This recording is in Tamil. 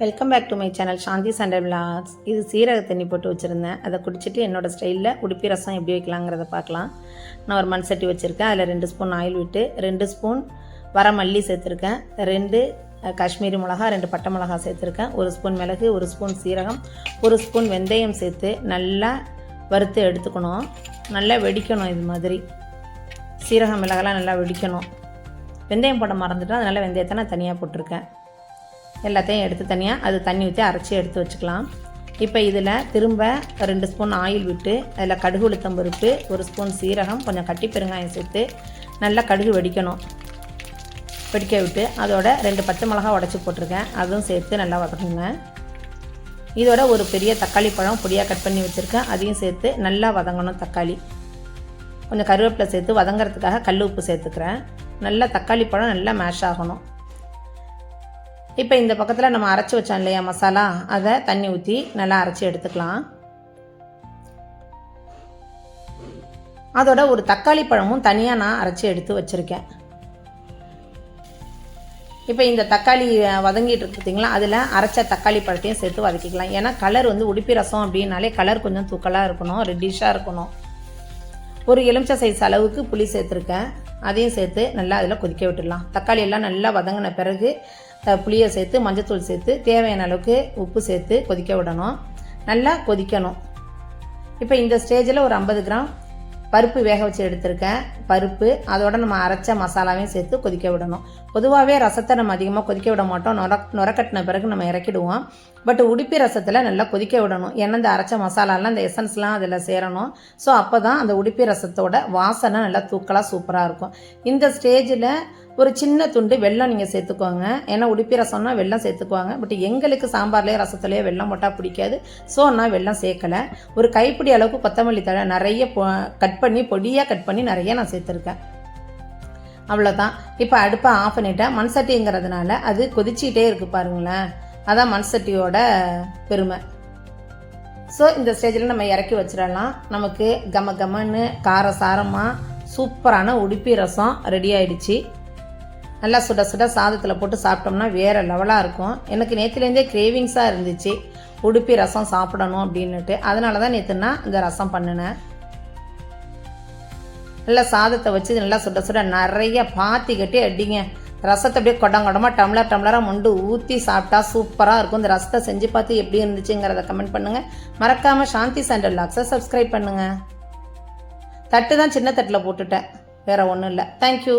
Welcome back to my channel Shanthi Sunday vlogs. இது சீரக தண்ணி போட்டு வச்சுருந்தேன். அதை குடிச்சிட்டு என்னோடய ஸ்டைலில் உடுப்பி ரசம் எப்படி வைக்கலாங்கிறத பார்க்கலாம். நான் ஒரு மண் சட்டி வச்சுருக்கேன். அதில் 2 ஸ்பூன் ஆயில் விட்டு 2 ஸ்பூன் வர மல்லி சேர்த்துருக்கேன், 2 காஷ்மீரி மிளகா, 2 பட்டை மிளகா சேர்த்துருக்கேன், 1 ஸ்பூன் மிளகு, 1 ஸ்பூன் சீரகம், 1 ஸ்பூன் வெந்தயம் சேர்த்து நல்லா வறுத்து எடுத்துக்கணும். நல்லா வெடிக்கணும். இது மாதிரி சீரகம் மிளகெல்லாம் நல்லா வெடிக்கணும். வெந்தயம் போட மறந்துட்டோம், அதனால் வெந்தயத்தை நான் தனியாக போட்டிருக்கேன். எல்லாத்தையும் எடுத்து தனியாக அது தண்ணி ஊற்றி அரைச்சி எடுத்து வச்சுக்கலாம். இப்போ இதில் திரும்ப 2 ஸ்பூன் ஆயில் விட்டு அதில் கடுகு உளுத்தம் பருப்பு, 1 ஸ்பூன் சீரகம், கொஞ்சம் கட்டி பெருங்காயம் சேர்த்து நல்லா கடுகு வெடிக்கணும். வெடிக்க விட்டு அதோட 2 பச்சை மிளகா உடச்சி போட்டிருக்கேன், அதுவும் சேர்த்து நல்லா வதக்குங்க. இதோட ஒரு பெரிய தக்காளி பழம் பொடியாக கட் பண்ணி வச்சுருக்கேன், அதையும் சேர்த்து நல்லா வதங்கணும். தக்காளி கொஞ்சம் கருவேப்பிலை சேர்த்து வதங்கிறதுக்காக கல் உப்பு சேர்த்துக்கிறேன். நல்லா தக்காளி பழம் நல்லா மேஷ் ஆகணும். இப்போ இந்த பக்கத்தில் நம்ம அரைச்சி வச்சோம் இல்லையா மசாலா, அதை தண்ணி ஊற்றி நல்லா அரைச்சி எடுத்துக்கலாம். அதோட ஒரு தக்காளி பழமும் தனியாக நான் அரைச்சி எடுத்து வச்சுருக்கேன். இப்போ இந்த தக்காளி வதங்கிட்டு இருக்கு பார்த்தீங்களா, அதில் அரைச்ச தக்காளி பழத்தையும் சேர்த்து வதக்கிக்கலாம். ஏன்னா கலர் உடுப்பி ரசம் அப்படின்னாலே கலர் கொஞ்சம் தூக்கலாக இருக்கணும், ரெட்டிஷாக இருக்கணும். ஒரு எலுமிச்சை சைஸ் அளவுக்கு புளி சேர்த்துருக்கேன், அதையும் சேர்த்து நல்லா அதில் கொதிக்க விட்டுடலாம். தக்காளி எல்லாம் நல்லா வதங்கின பிறகு புளியை சேர்த்து மஞ்சத்தூள் சேர்த்து தேவையான அளவுக்கு உப்பு சேர்த்து கொதிக்க விடணும். நல்லா கொதிக்கணும். இப்போ இந்த ஸ்டேஜில் ஒரு 50 கிராம் பருப்பு வேக வச்சு எடுத்திருக்கேன். பருப்பு அதோட நம்ம அரைச்ச மசாலாவையும் சேர்த்து கொதிக்க விடணும். பொதுவாகவே ரசத்தை நம்ம அதிகமாக கொதிக்க விட மாட்டோம், நுரக்கட்டின பிறகு நம்ம இறக்கிடுவோம். பட் உடுப்பி ரசத்தில் நல்லா கொதிக்க விடணும். ஏன்னா இந்த அரைச்ச மசாலாலாம் இந்த எசன்ஸ்லாம் அதில் சேரணும். ஸோ அப்போ தான் அந்த உடுப்பி ரசத்தோட வாசனை நல்லா தூக்கலாக சூப்பராக இருக்கும். இந்த ஸ்டேஜில் ஒரு சின்ன துண்டு வெல்லம் நீங்கள் சேர்த்துக்கோங்க. ஏன்னா உடுப்பி ரசம்னா வெல்லம் சேர்த்துக்குவாங்க. பட் எங்களுக்கு சாம்பார்லேயே ரசத்துலேயே வெல்லம் போட்டால் பிடிக்காது. ஸோ நான் வெல்லம் சேர்க்கலை. ஒரு கைப்பிடி அளவுக்கு கொத்தமல்லி தழை நிறைய பொடியாக கட் பண்ணி நிறைய நான் சேர்த்துருக்கேன். அவ்வளோதான். இப்போ அடுப்பை ஆஃப் பண்ணிட்டேன். மண் சட்டிங்கிறதுனால அது கொதிச்சிக்கிட்டே இருக்குது பாருங்களேன். அதான் மண் சட்டியோட பெருமை. ஸோ இந்த ஸ்டேஜில் நம்ம இறக்கி வச்சிடலாம். நமக்கு கம கமன்னு காரசாரமாக சூப்பரான உடுப்பி ரசம் ரெடி ஆகிடுச்சு. நல்லா சுட சுட சாதத்தில் போட்டு சாப்பிட்டோம்னா வேறு லெவலாக இருக்கும். எனக்கு நேற்றுலேருந்தே கிரேவிங்ஸாக இருந்துச்சு உடுப்பி ரசம் சாப்பிடணும் அப்படின்னுட்டு. அதனால தான் நேற்றுனா இந்த ரசம் பண்ணினேன். நல்லா சாதத்தை வச்சு நல்லா சுட சுட நிறைய பாத்தி கட்டி அடிங்க. ரசத்தை அப்படியே கொடமாக டம்ளராக மொண்டு ஊற்றி சாப்பிட்டா சூப்பராக இருக்கும். இந்த ரசத்தை செஞ்சு பார்த்து எப்படி இருந்துச்சுங்கிறத கமெண்ட் பண்ணுங்கள். மறக்காமல் சாந்தி சண்டே விலாக்ஸை சப்ஸ்கிரைப் பண்ணுங்கள். தட்டு தான் சின்ன தட்டில் போட்டுட்டேன், வேறு ஒன்றும் இல்லை. தேங்க்யூ.